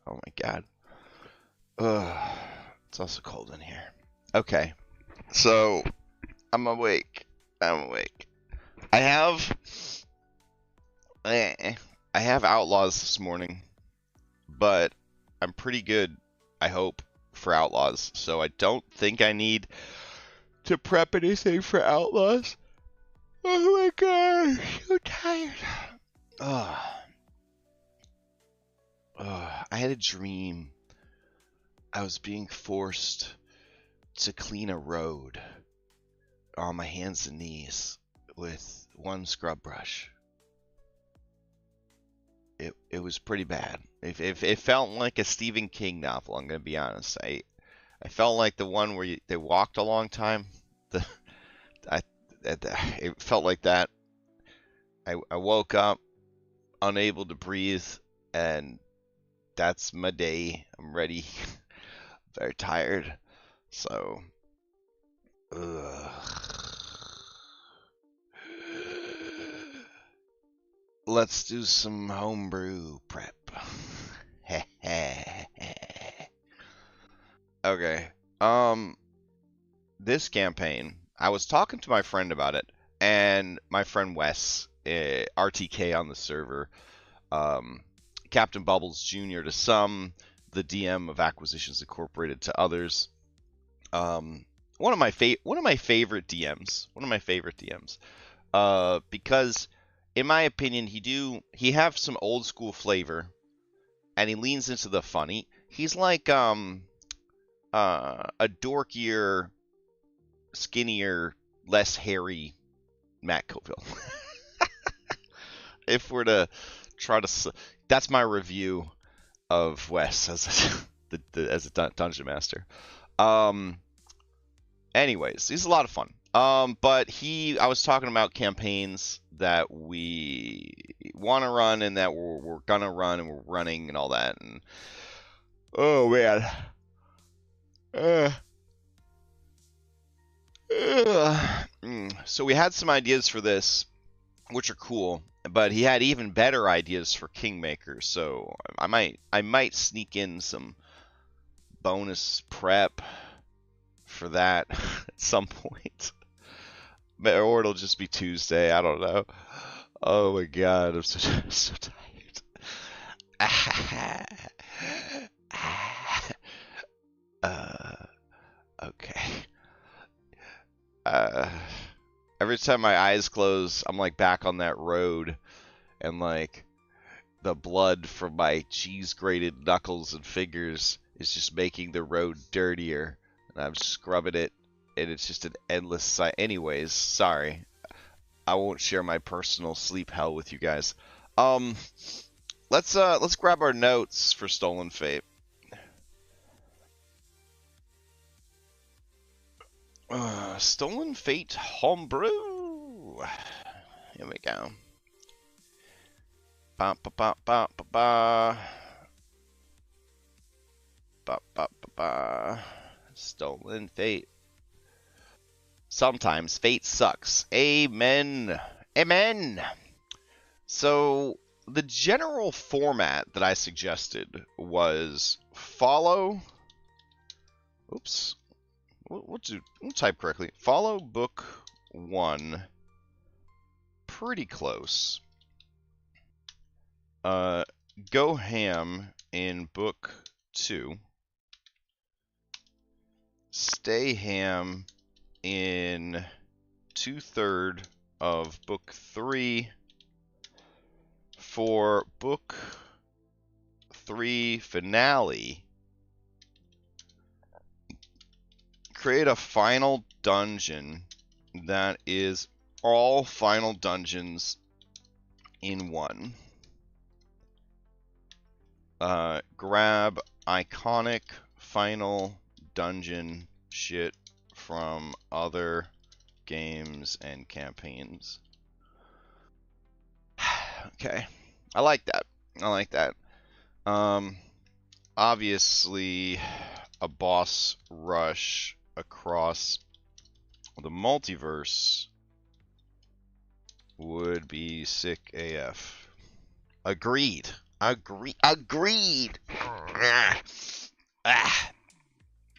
Oh my god. Ugh. It's also cold in here. Okay. So, I'm awake. I have Outlaws this morning, but I'm pretty good, I hope, for Outlaws. So I don't think I need to prep anything for Outlaws. Oh my god, I'm so tired. I had a dream. I was being forced to clean a road on my hands and knees with one scrub brush. It was pretty bad. It felt like a Stephen King novel. I'm gonna be honest. I felt like the one where they walked a long time. It felt like that. I woke up unable to breathe, and that's my day. I'm ready. Very tired. So, let's do some homebrew prep. Okay. This campaign, I was talking to my friend about it, and my friend Wes, RTK on the server, Captain Bubbles Jr. to some, the DM of Acquisitions Incorporated to others. One of my favorite DMs. Because in my opinion, he have some old school flavor, and he leans into the funny. He's like a dorkier, skinnier, less hairy Matt Coville. If we're to try to, that's my review of Wes as a dungeon master. Anyways, he's a lot of fun. But I was talking about campaigns that we want to run and that we're gonna run and we're running and all that. And oh man, so we had some ideas for this, which are cool. But he had even better ideas for Kingmaker. So I might sneak in some bonus prep for that at some point. Or it'll just be Tuesday. I don't know. Oh my god, I'm so tired. Okay. Every time my eyes close, I'm like back on that road, and like the blood from my cheese grated knuckles and fingers is just making the road dirtier, and I'm scrubbing it, and it's just an endless sight. Anyways, sorry. I won't share my personal sleep hell with you guys. Let's grab our notes for Stolen Fate. Stolen Fate homebrew. Here we go. Ba ba ba ba ba ba. Ba ba ba ba. Stolen Fate. Sometimes fate sucks. Amen. Amen. So the general format that I suggested was follow. Oops. We'll type correctly. Follow book 1 pretty close. Go ham in book 2. Stay ham in 2/3 of book 3. For book 3 finale, create a final dungeon that is all final dungeons in one. Grab iconic final dungeon shit from other games and campaigns. Okay, I like that. Obviously, a boss rush across the multiverse would be sick AF. Agreed. Agreed. Ah.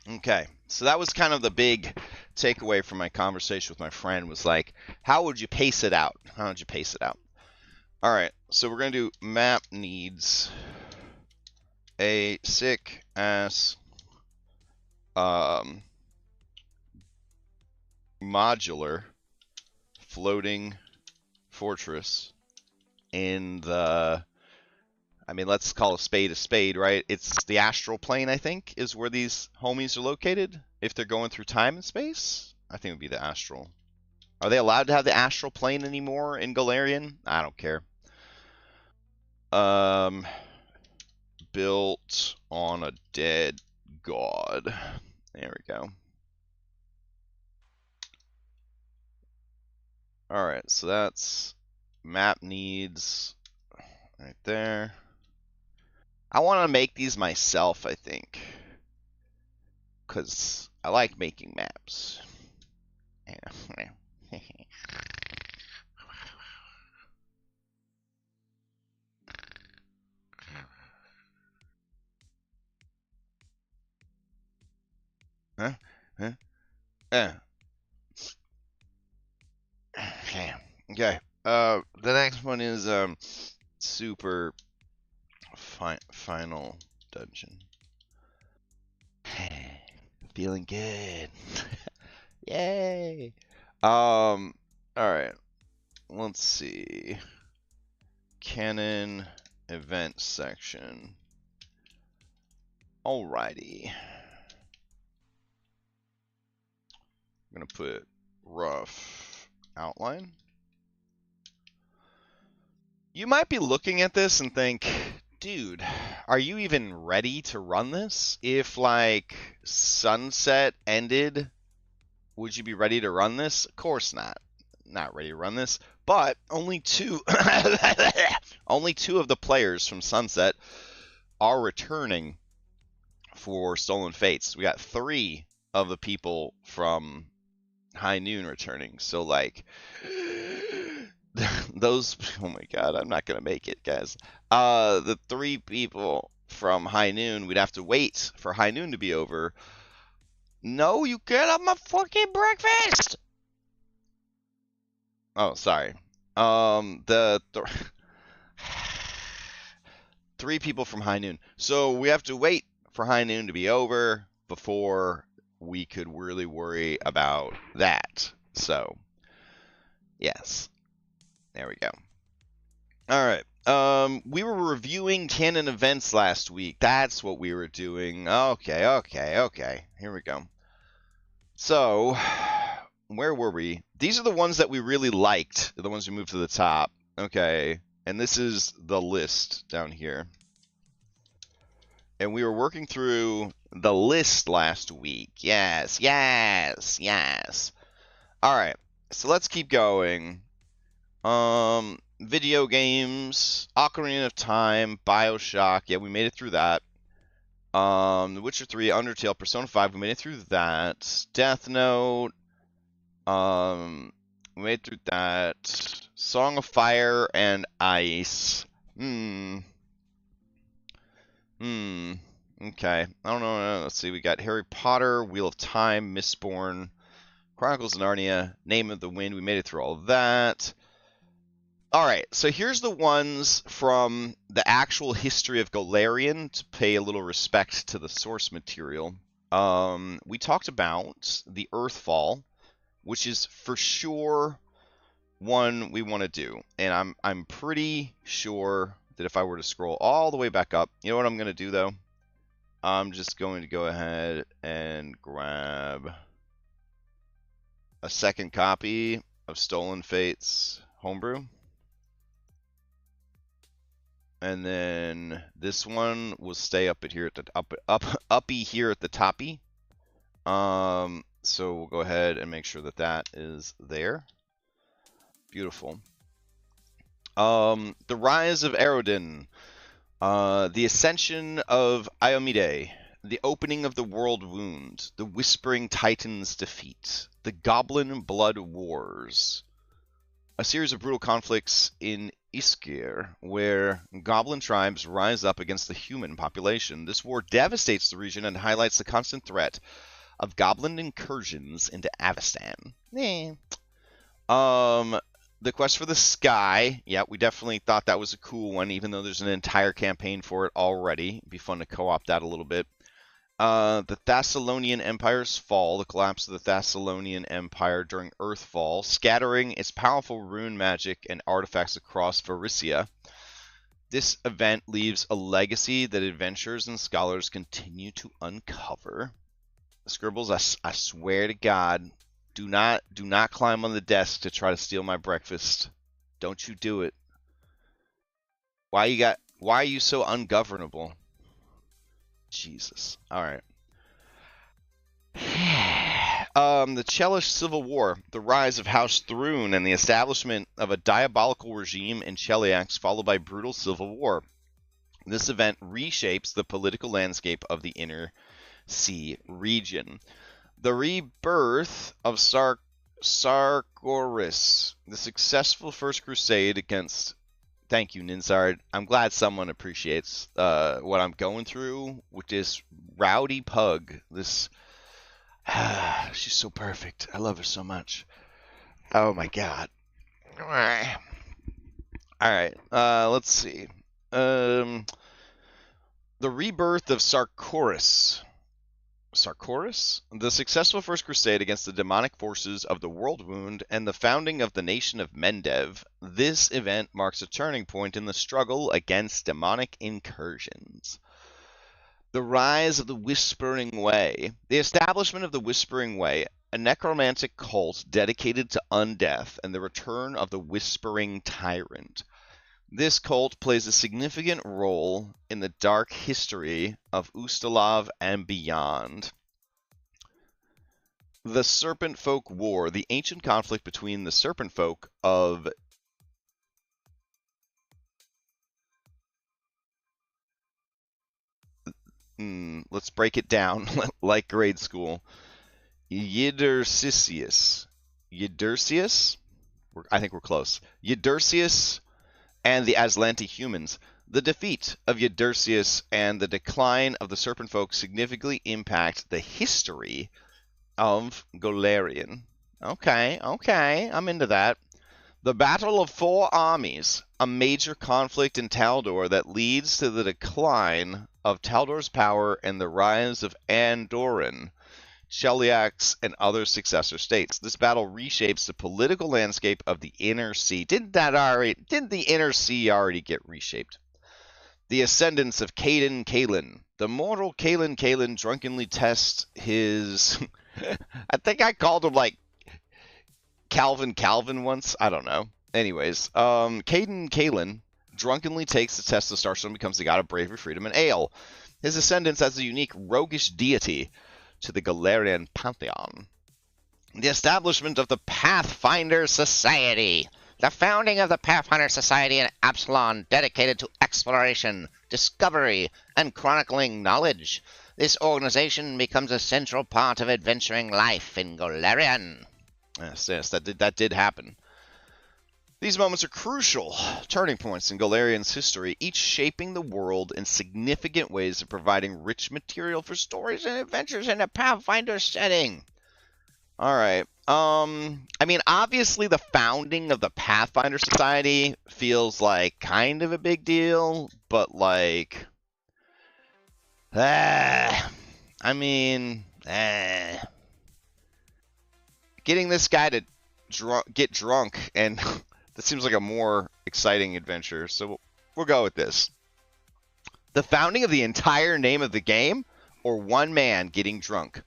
Okay, so that was kind of the big takeaway from my conversation with my friend was like, how would you pace it out? How would you pace it out? All right, so we're going to do map needs a sick ass modular floating fortress in the, I mean, let's call a spade, right? It's the astral plane, I think, is where these homies are located. If they're going through time and space, I think it would be the astral. Are they allowed to have the astral plane anymore in Galarian? I don't care. Built on a dead god. There we go. All right, so that's map needs right there. I want to make these myself, I think, because I like making maps. Huh? Huh? Okay. Okay. The next one is super final dungeon. Feeling good. Yay. All right. Let's see. Canon event section. Alrighty. I'm gonna put rough outline. You might be looking at this and think, dude, are you even ready to run this? If like sunset ended, would you be ready to run this? Of course not. Not ready to run this. But only two only two of the players from Sunset are returning for Stolen Fates. We got 3 of the people from High Noon returning. So like those, oh my god, I'm not gonna make it, guys. The 3 people from High Noon, we'd have to wait for High Noon to be over. No, you get up my fucking breakfast. Oh, sorry. The 3 people from High Noon. So we have to wait for High Noon to be over before we could really worry about that. So, yes. There we go. All right. We were reviewing canon events last week. That's what we were doing. Okay. Here we go. So, where were we? These are the ones that we really liked. The ones we moved to the top. Okay. And this is the list down here. And we were working through the list last week. Yes. All right. So let's keep going. Video games, Ocarina of Time, BioShock. Yeah, we made it through that. The Witcher 3, Undertale, Persona 5. We made it through that. Death Note. We made it through that. Song of Fire and Ice. Okay. I don't know. Let's see. We got Harry Potter, Wheel of Time, Mistborn, Chronicles of Narnia, Name of the Wind. We made it through all of that. All right. So here's the ones from the actual history of Golarion to pay a little respect to the source material. We talked about the Earthfall, which is for sure one we want to do, and I'm pretty sure that if I were to scroll all the way back up, you know what I'm going to do though? I'm just going to go ahead and grab a second copy of Stolen Fates Homebrew. And then this one will stay up at here at the uppy here at the toppy. So we'll go ahead and make sure that that is there. Beautiful. The Rise of Erodin. The Ascension of Iomide. The Opening of the World Wound. The Whispering Titan's Defeat. The Goblin Blood Wars. A series of brutal conflicts in Iskir, where goblin tribes rise up against the human population. This war devastates the region and highlights the constant threat of goblin incursions into Avestan. The quest for the sky. Yeah, we definitely thought that was a cool one, even though there's an entire campaign for it already. It'd be fun to co-op that a little bit. The Thessalonian Empire's fall, the collapse of the Thessalonian Empire during Earthfall, scattering its powerful rune magic and artifacts across Varisia. This event leaves a legacy that adventurers and scholars continue to uncover. Scribbles, I swear to God, do not climb on the desk to try to steal my breakfast. Don't you do it. Why are you so ungovernable? Jesus. All right. The Chelish Civil War, the rise of House Thrune, and the establishment of a diabolical regime in Cheliax, followed by brutal civil war. This event reshapes the political landscape of the Inner Sea region. The rebirth of Sarkoris, the successful First Crusade against... Thank you, Ninzard. I'm glad someone appreciates what I'm going through with this rowdy pug. This... she's so perfect. I love her so much. Oh my god. Alright, let's see. The rebirth of Sarkoris. Sarkoris? The successful First Crusade against the demonic forces of the World Wound and the founding of the nation of Mendev. This event marks a turning point in the struggle against demonic incursions. The rise of the Whispering Way. The establishment of the Whispering Way, a necromantic cult dedicated to undeath, and the return of the Whispering Tyrant. This cult plays a significant role in the dark history of Ustalav and beyond. The Serpent Folk War, the ancient conflict between the Serpent Folk of let's break it down like grade school. Yidursius. I think we're close. Yidursius and the Aslanti humans. The defeat of Yidursius and the decline of the Serpent Folk significantly impact the history of Golarion. Okay, I'm into that. The Battle of Four Armies, a major conflict in Taldor that leads to the decline of Taldor's power and the rise of Andoran, Cheliax, and other successor states. This battle reshapes the political landscape of the Inner Sea. Didn't the Inner Sea already get reshaped? The ascendance of Caden Kalen. The mortal Kalen drunkenly tests his... I think I called him like Calvin once. I don't know. Anyways, Caden Kalen drunkenly takes the test of Starstone and becomes the god of bravery, freedom, and ale. His ascendance as a unique roguish deity to the Galarian pantheon. The establishment of the Pathfinder Society. The founding of the Pathfinder Society in Absalon, dedicated to exploration, discovery, and chronicling knowledge. This organization becomes a central part of adventuring life in Golarion. Yes, that did happen. These moments are crucial turning points in Golarion's history, each shaping the world in significant ways and providing rich material for stories and adventures in a Pathfinder setting. Alright, I mean, obviously the founding of the Pathfinder Society feels like kind of a big deal, but like... I mean... Getting this guy to get drunk, and that seems like a more exciting adventure, so we'll go with this. The founding of the entire name of the game, or one man getting drunk?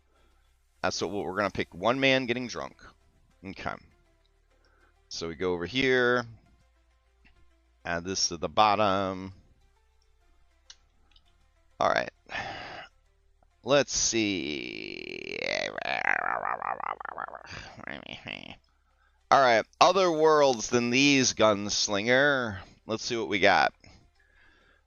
That's what we're going to pick. One man getting drunk. Okay. So we go over here. Add this to the bottom. Alright. Let's see. Alright. Other worlds than these, Gunslinger. Let's see what we got.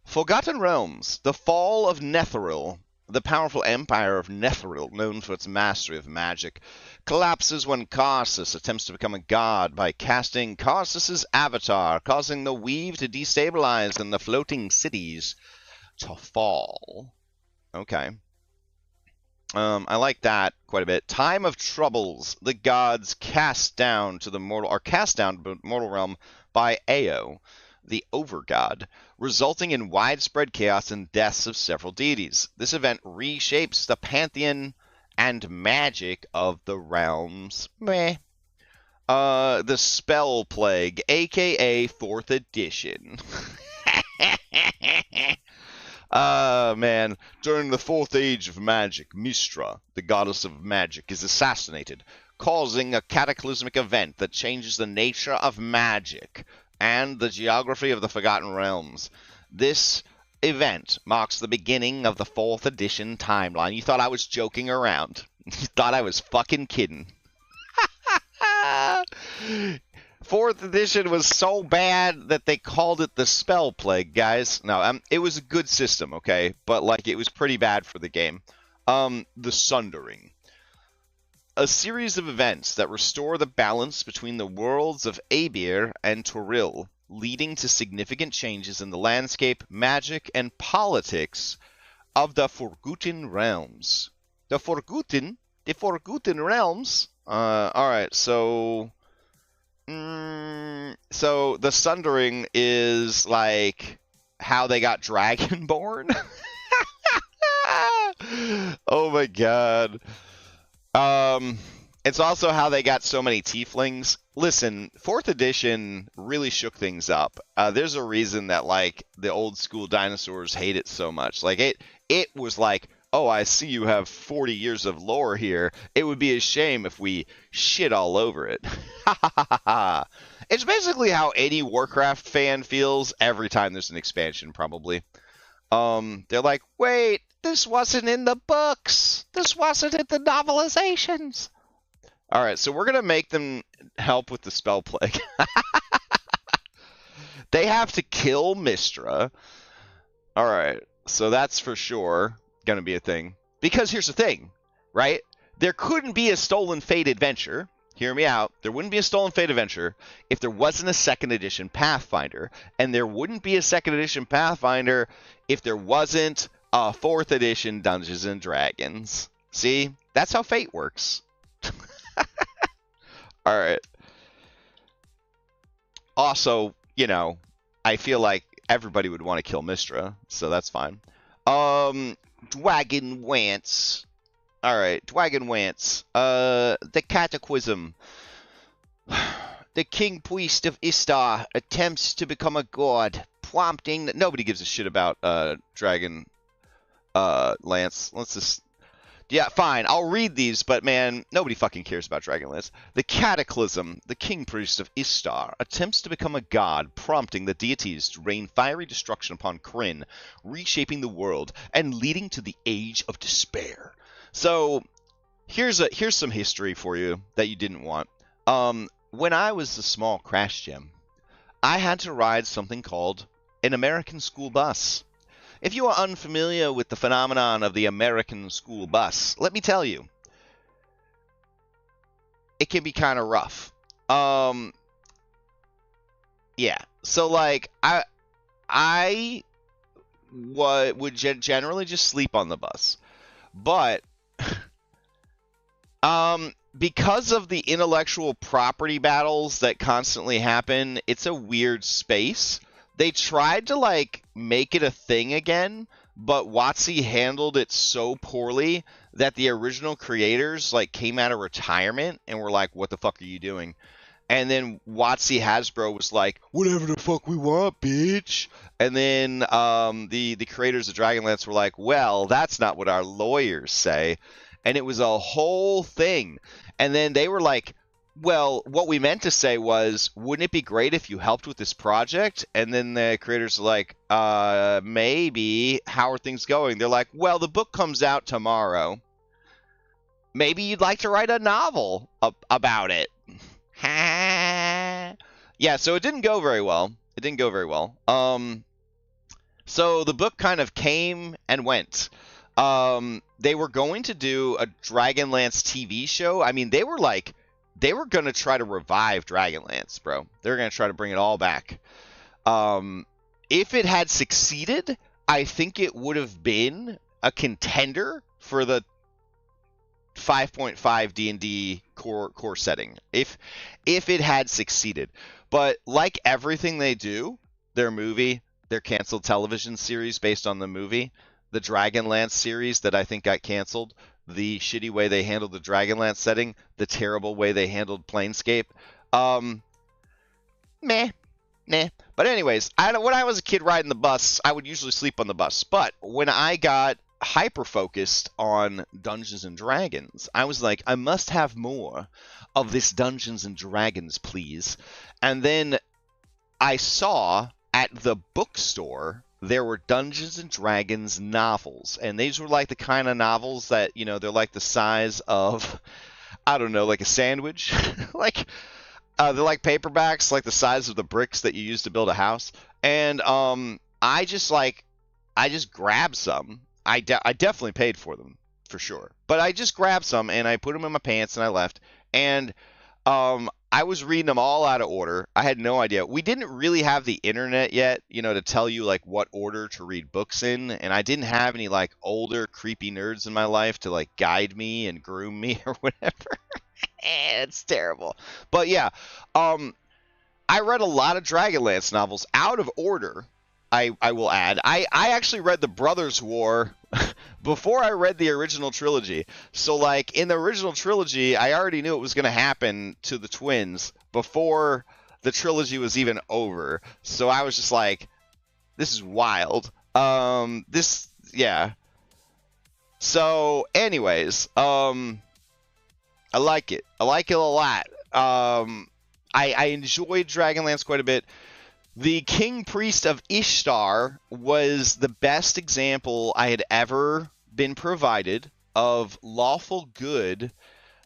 Forgotten Realms. The Fall of Netheril. The powerful empire of Netheril, known for its mastery of magic, collapses when Karsus attempts to become a god by casting Karsus's avatar, causing the weave to destabilize and the floating cities to fall. Okay. I like that quite a bit. Time of troubles. The gods cast down to the mortal realm by Ao, the overgod, resulting in widespread chaos and deaths of several deities. This event reshapes the pantheon and magic of the realms. Meh. The Spell Plague, aka 4th edition. Man, during the 4th age of magic, Mystra, the goddess of magic, is assassinated, causing a cataclysmic event that changes the nature of magic and the geography of the Forgotten Realms. This event marks the beginning of the 4th edition timeline. You thought I was joking around. You thought I was fucking kidding. 4th edition was so bad that they called it the Spell Plague, guys. No, it was a good system, okay? But, like, it was pretty bad for the game. The Sundering. A series of events that restore the balance between the worlds of Abir and Toril, leading to significant changes in the landscape, magic, and politics of the Forgotten Realms. The Forgotten Realms? Alright, so... So the Sundering is like how they got Dragonborn. Oh my god. It's also how they got so many tieflings. Listen, 4th edition really shook things up. There's a reason that like the old school dinosaurs hate it so much. Like it was like, oh, I see you have 40 years of lore here. It would be a shame if we shit all over it. It's basically how any Warcraft fan feels every time there's an expansion, probably. They're like, wait, this wasn't in the books. This wasn't in the novelizations. All right, so we're going to make them help with the Spell Plague. They have to kill Mystra. All right, so that's for sure going to be a thing. Because here's the thing, right? There couldn't be a Stolen Fate adventure. Hear me out. There wouldn't be a Stolen Fate adventure if there wasn't a 2nd edition Pathfinder. And there wouldn't be a 2nd edition Pathfinder if there wasn't a 4th edition Dungeons and Dragons. See? That's how fate works. All right. Also, you know, I feel like everybody would want to kill Mystra, so that's fine. Dwagon Wance. Alright, Dwagon Wance. The Cataclysm. The King Priest of Istar attempts to become a god, prompting... Nobody gives a shit about, Dragon, Lance. Let's just... Yeah, fine, I'll read these, but man, nobody fucking cares about Dragonlance. The Cataclysm, the King Priest of Istar, attempts to become a god, prompting the deities to rain fiery destruction upon Kryn, reshaping the world, and leading to the Age of Despair. So, here's some history for you that you didn't want. When I was a small crash gem, I had to ride something called an American school bus. If you are unfamiliar with the phenomenon of the American school bus, let me tell you, it can be kind of rough. Yeah. So like I would generally just sleep on the bus, but because of the intellectual property battles that constantly happen, it's a weird space. They tried to, like, make it a thing again, but WotC handled it so poorly that the original creators, like, came out of retirement and were like, what the fuck are you doing? And then WotC Hasbro was like, whatever the fuck we want, bitch. And then the creators of Dragonlance were like, well, that's not what our lawyers say. And it was a whole thing. And then they were like, well, what we meant to say was, wouldn't it be great if you helped with this project? And then the creators are like, maybe. How are things going? They're like, well, the book comes out tomorrow. Maybe you'd like to write a novel about it. Yeah, so it didn't go very well. It didn't go very well. So the book kind of came and went. They were going to do a Dragonlance TV show. I mean, they were going to try to revive Dragonlance, bro. They're going to try to bring it all back. If it had succeeded, I think it would have been a contender for the 5.5 D&D core setting if it had succeeded. But like everything they do, their canceled television series based on the movie, the Dragonlance series that I think got canceled, the shitty way they handled the Dragonlance setting, the terrible way they handled Planescape, meh. Nah. But anyways, when I was a kid riding the bus, I would usually sleep on the bus. But when I got hyper-focused on Dungeons and Dragons, I was like, I must have more of this Dungeons and Dragons, please. And then I saw at the bookstore there were Dungeons and Dragons novels. And these were like the kind of novels that, they're like the size of, I don't know, like a sandwich. They're like paperbacks, like the size of the bricks that you use to build a house. And I just grabbed some. I definitely paid for them, for sure. But I just grabbed some, and I put them in my pants, and I left. And I was reading them all out of order. I had no idea. We didn't really have the internet yet, to tell you, like, what order to read books in. And I didn't have any, like, older, creepy nerds in my life to, like, guide me and groom me or whatever. It's terrible. But yeah, I read a lot of Dragonlance novels out of order, I will add. I actually read The Brothers' War before I read the original trilogy. So, like, in the original trilogy, I already knew it was going to happen to the twins before the trilogy was even over. So I was just like, this is wild. Yeah. So, anyways, I like it. I like it a lot. I enjoyed Dragonlance quite a bit. The King Priest of Ishtar was the best example I had ever been provided of lawful good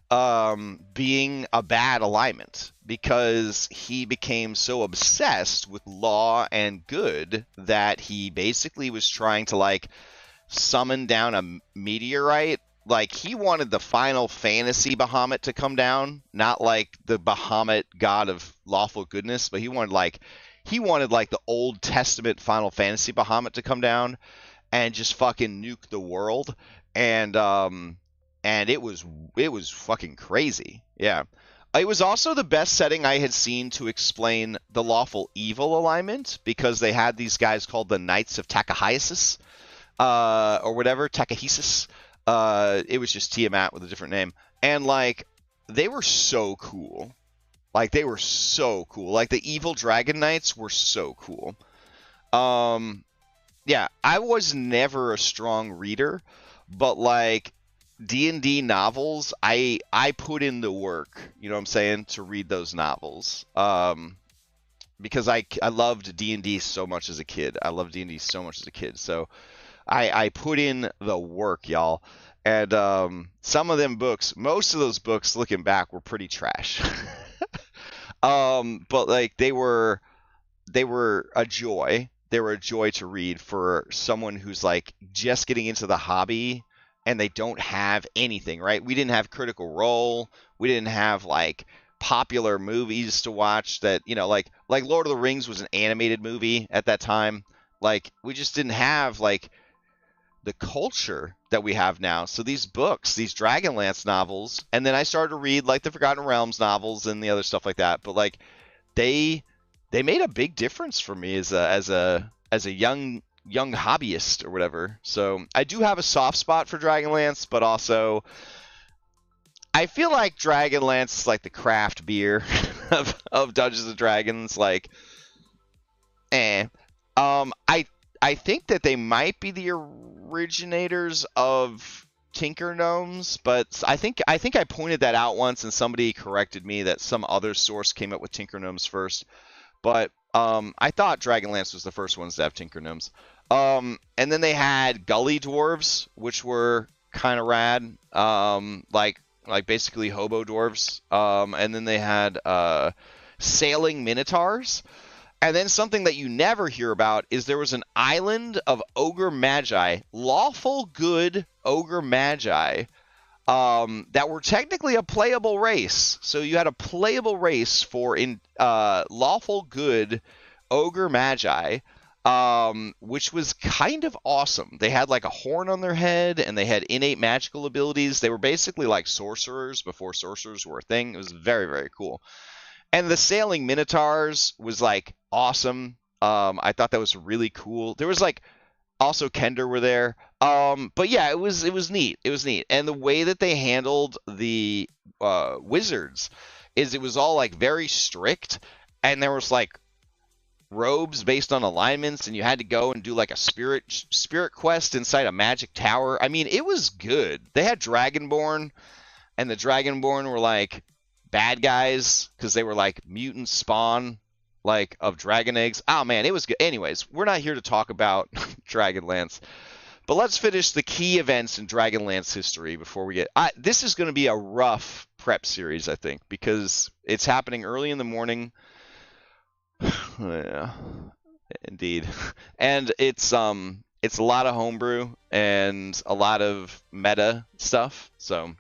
being a bad alignment, because he became so obsessed with law and good that he basically was trying to, like, summon down a meteorite. Like, he wanted the Final Fantasy Bahamut to come down, not like the Bahamut god of lawful goodness, but he wanted like the Old Testament Final Fantasy Bahamut to come down and just fucking nuke the world. And it was fucking crazy. Yeah. It was also the best setting I had seen to explain the lawful evil alignment, because they had these guys called the Knights of Takahisis, or whatever, Takahisis. It was just Tiamat with a different name. And, like, they were so cool. Like, they were so cool. Like, the evil Dragon Knights were so cool. Yeah, I was never a strong reader, but, like, D&D novels, I put in the work, you know what I'm saying, to read those novels. Because I loved D&D so much as a kid. So I put in the work, y'all. And some of them books, most of those books, looking back, were pretty trash. But, like, they were a joy. They were a joy to read for someone who's, like, just getting into the hobby and they don't have anything, right? We didn't have Critical Role. We didn't have, like, popular movies to watch that, like Lord of the Rings was an animated movie at that time. Like, we just didn't have, like, the culture that we have now. So these books, these Dragonlance novels, and then I started to read, like, the Forgotten Realms novels and the other stuff like that. But, like, they made a big difference for me as a young hobbyist or whatever. So I do have a soft spot for Dragonlance, but also I feel like Dragonlance is like the craft beer of Dungeons and Dragons. Like, I think that they might be the originators of Tinker Gnomes, but I think I pointed that out once and somebody corrected me that some other source came up with Tinker Gnomes first. But I thought Dragonlance was the first ones to have Tinker Gnomes. And then they had Gully Dwarves, which were kind of rad, like basically hobo dwarves. And then they had Sailing Minotaurs. And then something that you never hear about is there was an island of ogre magi, lawful good ogre magi, that were technically a playable race. So you had a playable race for lawful good ogre magi, which was kind of awesome. They had like a horn on their head, and they had innate magical abilities. They were basically like sorcerers before sorcerers were a thing. It was very, very cool. And the sailing minotaurs was like awesome. I thought that was really cool. There was like also Kender were there. But yeah, it was neat. It was neat. And the way that they handled the wizards is it was all like very strict, and there was like robes based on alignments, and you had to go and do like a spirit quest inside a magic tower. I mean, it was good. They had Dragonborn, and the Dragonborn were like bad guys because they were like mutant spawn like of dragon eggs. Oh man, it was good. Anyways, we're not here to talk about Dragonlance, but let's finish the key events in Dragonlance history before we get. This is going to be a rough prep series, I think, because it's happening early in the morning. Yeah, indeed, and it's a lot of homebrew and a lot of meta stuff. So,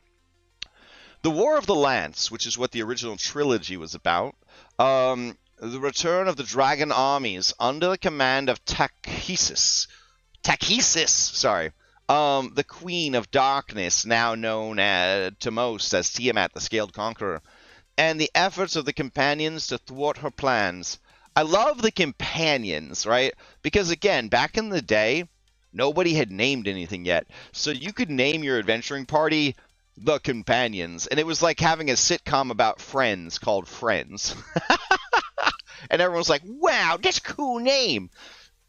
the War of the Lance, which is what the original trilogy was about. The return of the dragon armies under the command of Takhisis, sorry. The Queen of Darkness, now known to most as Tiamat, the Scaled Conqueror, and the efforts of the companions to thwart her plans. I love the companions, right? Because again, back in the day, nobody had named anything yet. So you could name your adventuring party the Companions, and it was like having a sitcom about friends called Friends. And everyone's like, wow, that's a cool name.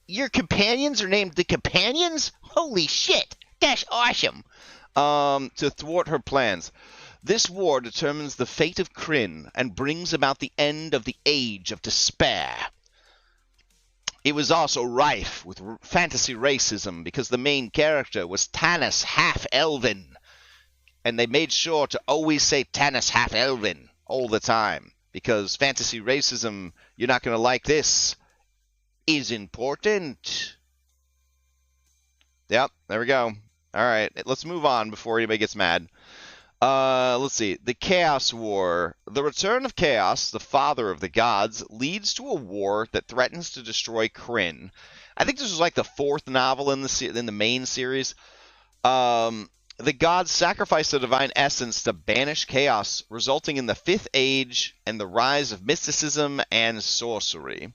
Your companions are named the Companions? Holy shit, that's awesome. To thwart her plans. This war determines the fate of Krynn and brings about the end of the Age of Despair. It was also rife with fantasy racism because the main character was Tanis half-elven. And they made sure to always say Tanis half-elven all the time. Because fantasy racism, you're not going to like this, is important. Yep, there we go. All right, let's move on before anybody gets mad. Let's see. The Chaos War. The return of Chaos, the father of the gods, leads to a war that threatens to destroy Krynn. I think this was like the fourth novel in the main series. The gods sacrifice the divine essence to banish chaos, resulting in the Fifth Age and the rise of mysticism and sorcery.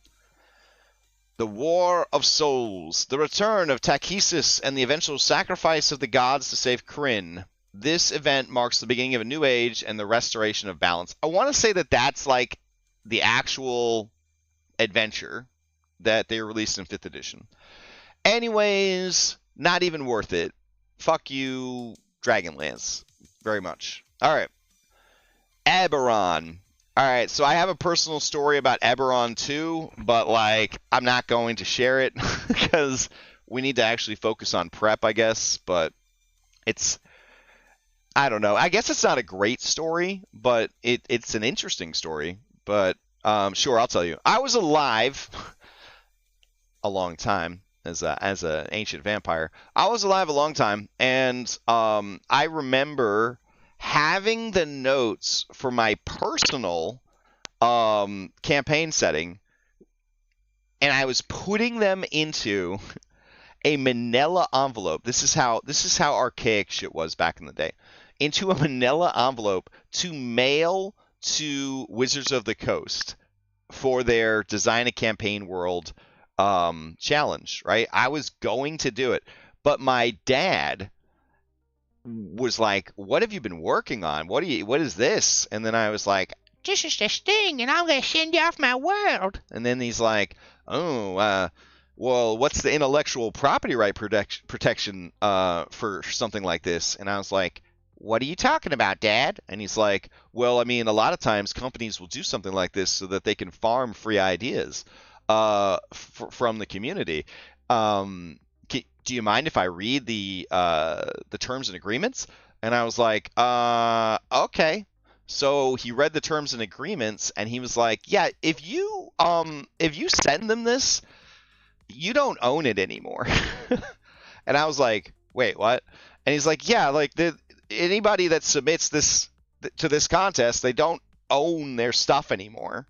The War of Souls. The return of Takhisis and the eventual sacrifice of the gods to save Krynn. This event marks the beginning of a new age and the restoration of balance. I want to say that that's like the actual adventure that they released in 5th edition. Anyways, not even worth it. Fuck you, Dragonlance, very much. All right. Eberron. All right, so I have a personal story about Eberron too, but like I'm not going to share it because we need to actually focus on prep, I guess. But I don't know. I guess it's not a great story, but it's an interesting story. But sure, I'll tell you. I was alive a long time. As an ancient vampire, I was alive a long time, and I remember having the notes for my personal campaign setting, and I was putting them into a manila envelope. This is how archaic shit was back in the day. Into a manila envelope to mail to Wizards of the Coast for their Design a Campaign World challenge, right? I was going to do it, but my dad was like, "What have you been working on? What is this?" And then I was like, "This is this thing, and I'm gonna send you off my world." And then he's like, "Oh, well, what's the intellectual property right protection for something like this?" And I was like, "What are you talking about, Dad?" And he's like, "Well, I mean, a lot of times companies will do something like this so that they can farm free ideas from the community. Do you mind if I read the terms and agreements?" And I was like, okay. So he read the terms and agreements, and he was like, "Yeah, if you send them this, you don't own it anymore." And I was like, "Wait, what?" And he's like, "Yeah, like anybody that submits this to this contest, they don't own their stuff anymore.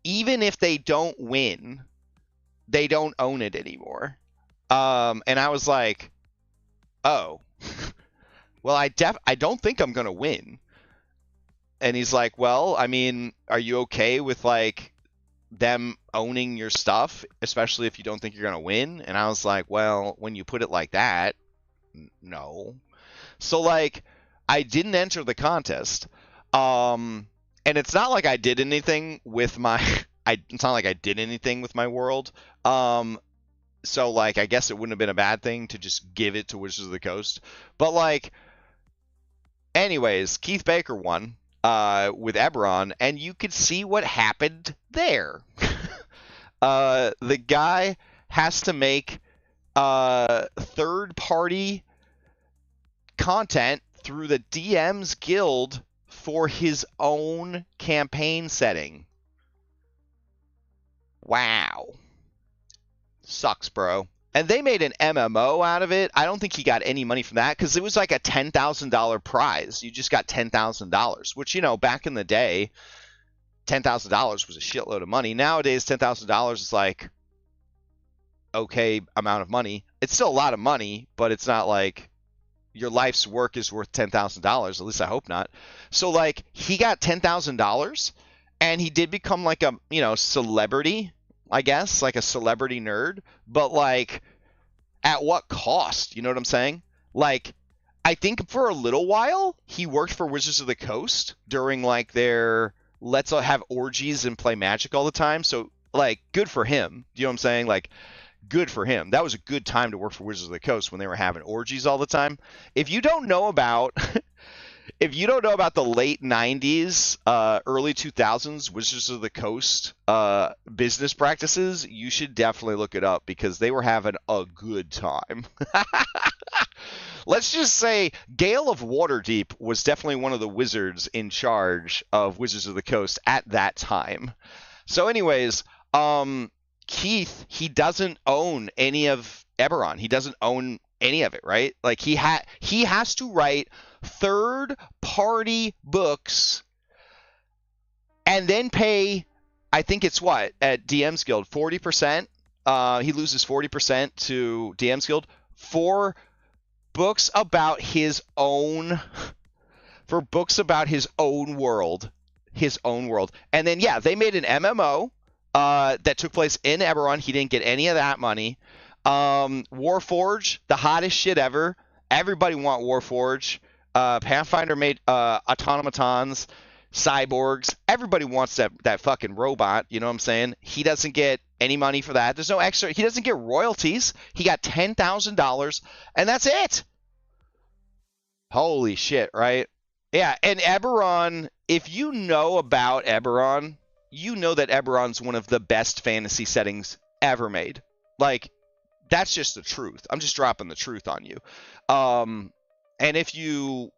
Even if they don't win, they don't own it anymore." And I was like, "Oh, well, I don't think I'm gonna win." And he's like, "Well, I mean, are you okay with like them owning your stuff, especially if you don't think you're gonna win?" And I was like, "Well, when you put it like that, no." So like, I didn't enter the contest. And it's not like I did anything with my it's not like I did anything with my world. So like, I guess it wouldn't have been a bad thing to just give it to Wizards of the Coast. But like, anyways, Keith Baker won with Eberron, and you could see what happened there. The guy has to make third-party content through the DM's Guild for his own campaign setting. Wow. Sucks, bro. And they made an MMO out of it. I don't think he got any money from that because it was like a $10,000 prize. You just got $10,000, which, you know, back in the day, $10,000 was a shitload of money. Nowadays, $10,000 is like okay amount of money. It's still a lot of money, but it's not like your life's work is worth $10,000. At least I hope not. So like, he got $10,000, and he did become like a, you know, celebrity, I guess, like a celebrity nerd, but like, at what cost? You know what I'm saying? Like, I think for a little while he worked for Wizards of the Coast during like their let's have orgies and play Magic all the time. So like, good for him. You know what I'm saying? Like, good for him. That was a good time to work for Wizards of the Coast when they were having orgies all the time. If you don't know about if you don't know about the late 90s, early 2000s Wizards of the Coast business practices, you should definitely look it up because they were having a good time. Let's just say Gale of Waterdeep was definitely one of the wizards in charge of Wizards of the Coast at that time. So anyways, Keith, he doesn't own any of Eberron. He doesn't own any of it, right? Like, he has to write third-party books and then pay, I think it's what, at DM's Guild, 40%? He loses 40% to DM's Guild for books about his own world. His own world. And then, yeah, they made an MMO that took place in Eberron. He didn't get any of that money. Warforge, the hottest shit ever. Everybody want Warforge. Pathfinder made automatons, cyborgs. Everybody wants that fucking robot. You know what I'm saying? He doesn't get any money for that. There's no extra. He doesn't get royalties. He got $10,000, and that's it. Holy shit, right? Yeah, and Eberron, if you know about Eberron, you know that Eberron's one of the best fantasy settings ever made. Like, that's just the truth. I'm just dropping the truth on you. And if you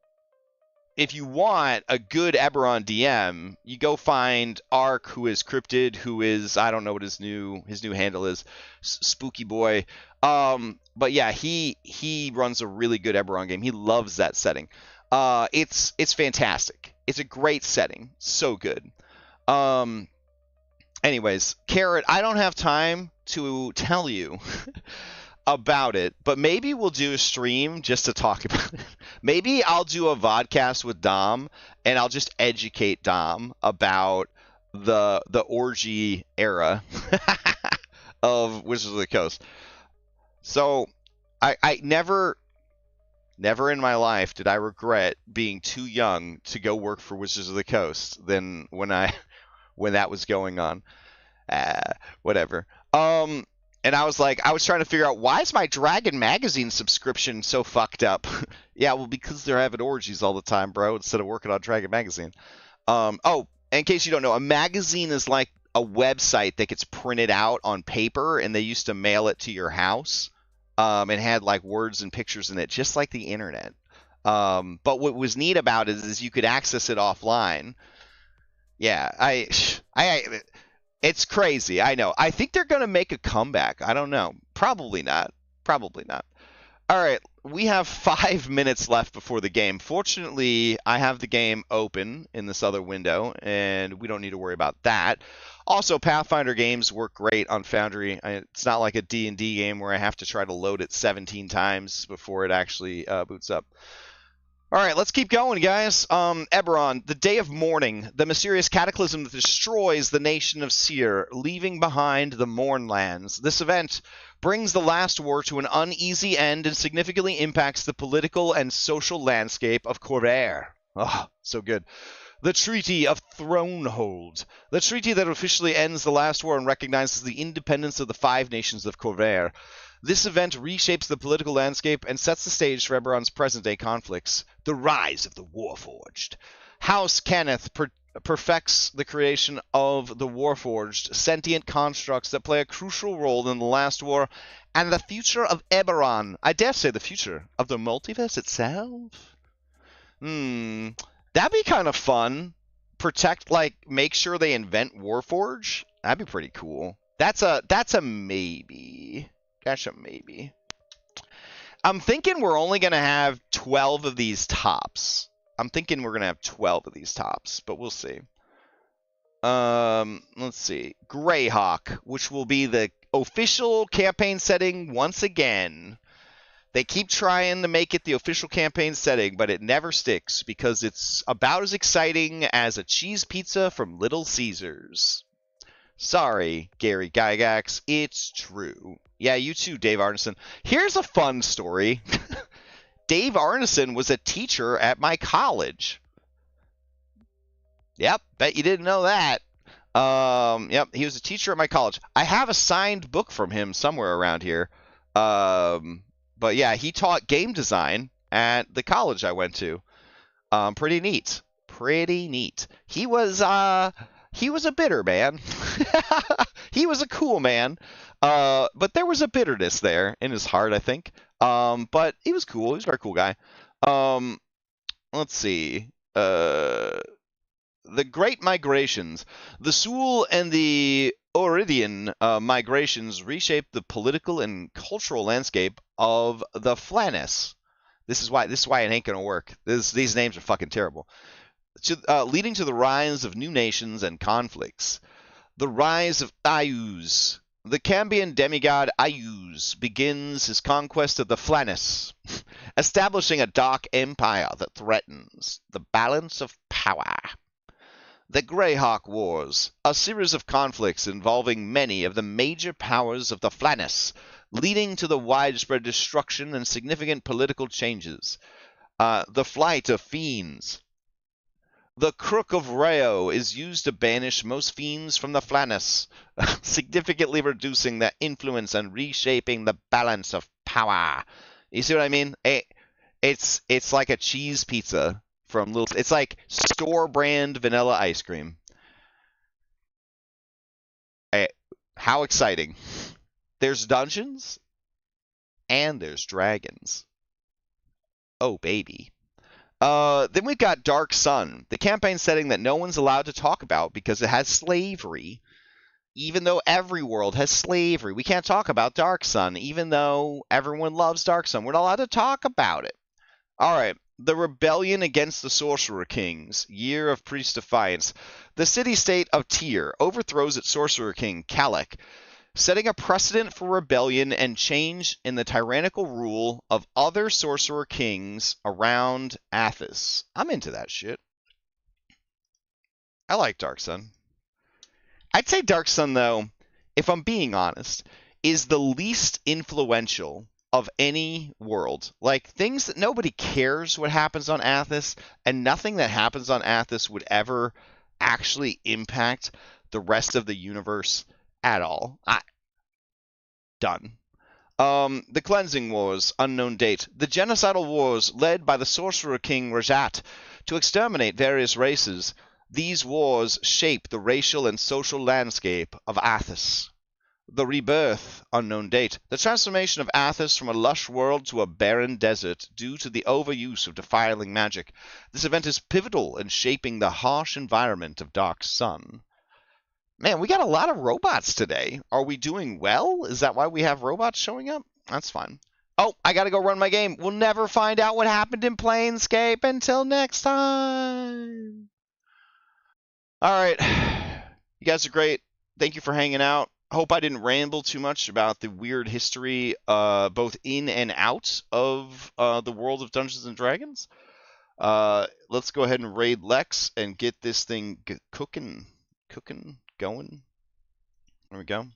want a good Eberron DM, you go find Ark, who is Cryptid, who is, I don't know what his new handle is, Spooky Boy. But yeah, he runs a really good Eberron game. He loves that setting. It's fantastic. It's a great setting. So good. Anyways, Carrot, I don't have time to tell you about it, but maybe we'll do a stream just to talk about it. Maybe I'll do a vodcast with Dom, and I'll just educate Dom about the orgy era of Wizards of the Coast. So I never in my life did I regret being too young to go work for Wizards of the Coast than when that was going on. Whatever. And I was trying to figure out, why is my Dragon Magazine subscription so fucked up? Yeah, well, because they're having orgies all the time, bro, instead of working on Dragon Magazine. Oh, in case you don't know, a magazine is like a website that gets printed out on paper, and they used to mail it to your house, and had like words and pictures in it, just like the internet. But what was neat about it is you could access it offline. Yeah, it's crazy. I know. I think they're gonna make a comeback. I don't know. Probably not. Probably not. All right, we have 5 minutes left before the game. Fortunately, I have the game open in this other window, and we don't need to worry about that. Also, Pathfinder games work great on Foundry. It's not like a D&D game where I have to try to load it 17 times before it actually boots up. All right, let's keep going, guys. Eberron, the day of mourning, the mysterious cataclysm that destroys the nation of Seer, leaving behind the Mournlands. This event brings the last war to an uneasy end and significantly impacts the political and social landscape of Corvair. Oh, so good. The Treaty of Thronehold, the treaty that officially ends the last war and recognizes the independence of the 5 nations of Corvair. This event reshapes the political landscape and sets the stage for Eberron's present-day conflicts. The rise of the Warforged. House Cannith perfects the creation of the Warforged, sentient constructs that play a crucial role in the last war and the future of Eberron. I dare say the future of the multiverse itself? That'd be kind of fun. Make sure they invent Warforge? That'd be pretty cool. That's a maybe. That's a maybe. I'm thinking we're only going to have 12 of these tops. I'm thinking we're going to have 12 of these tops, but we'll see. Let's see. Greyhawk, which will be the official campaign setting once again. They keep trying to make it the official campaign setting, but it never sticks because it's about as exciting as a cheese pizza from Little Caesars. Sorry, Gary Gygax, it's true. Yeah, you too, Dave Arneson. Here's a fun story. Dave Arneson was a teacher at my college. Yep, bet you didn't know that. Yep, he was a teacher at my college. I have a signed book from him somewhere around here. But yeah, he taught game design at the college I went to. Pretty neat. Pretty neat. He was a bitter man. He was a cool man. But there was a bitterness there in his heart, I think. But he was cool. He was a very cool guy. Let's see. The Great Migrations. The Sul and the Oridian migrations reshaped the political and cultural landscape of the Flannis. This is why it ain't gonna work. These names are fucking terrible. Leading to the rise of new nations and conflicts. The rise of Ayuz. The Cambian demigod Ayuz begins his conquest of the Flannis, establishing a dark empire that threatens the balance of power. The Greyhawk Wars, a series of conflicts involving many of the major powers of the Flannis, leading to the widespread destruction and significant political changes. The Flight of Fiends. The Crook of Rao is used to banish most fiends from the Flannis, significantly reducing their influence and reshaping the balance of power. You see what I mean? It's like a cheese pizza. It's like store brand vanilla ice cream. How exciting. There's dungeons and there's dragons. Oh, baby. Then we've got Dark Sun, the campaign setting that no one's allowed to talk about because it has slavery. Even though every world has slavery, we can't talk about Dark Sun, even though everyone loves Dark Sun. We're not allowed to talk about it. All right. The Rebellion Against the Sorcerer Kings, Year of Priest Defiance. The city-state of Tyr overthrows its Sorcerer King, Kalek, setting a precedent for rebellion and change in the tyrannical rule of other Sorcerer Kings around Athos. I'm into that shit. I like Dark Sun. I'd say Dark Sun, though, if I'm being honest, is the least influential of any world. Like, things that nobody cares what happens on Athos, and nothing that happens on Athos would ever actually impact the rest of the universe at all. Done. The Cleansing Wars, unknown date. The genocidal wars led by the Sorcerer King Rajat to exterminate various races. These wars shape the racial and social landscape of Athos. The rebirth, unknown date. The transformation of Athos from a lush world to a barren desert due to the overuse of defiling magic. This event is pivotal in shaping the harsh environment of Dark Sun. Man, we got a lot of robots today. Are we doing well? Is that why we have robots showing up? That's fine. Oh, I gotta go run my game. We'll never find out what happened in Planescape until next time. All right. You guys are great. Thank you for hanging out. Hope I didn't ramble too much about the weird history, both in and out of the world of Dungeons and Dragons. Let's go ahead and raid Lex and get this thing cooking, going. There we go.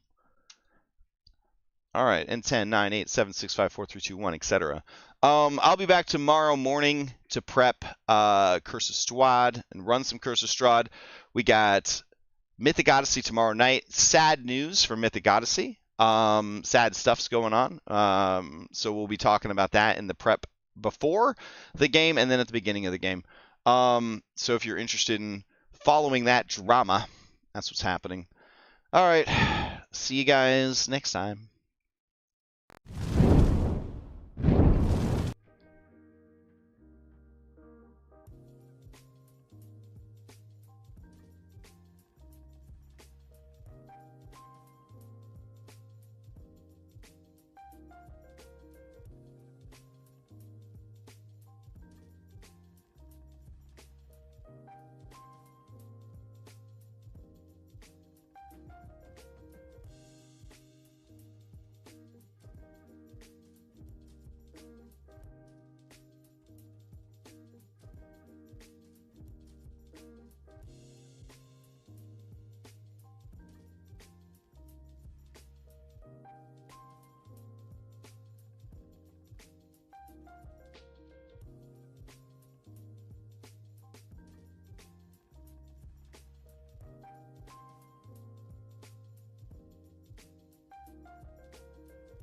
All right, and 10, 9, 8, 7, 6, 5, 4, 3, 2, 1, etc. I'll be back tomorrow morning to prep Curse of Strahd and run some Curse of Strahd. We got Mythic Odyssey tomorrow night. Sad news for Mythic Odyssey. Sad stuff's going on. So we'll be talking about that in the prep before the game and then at the beginning of the game. So if you're interested in following that drama, that's what's happening. All right. See you guys next time.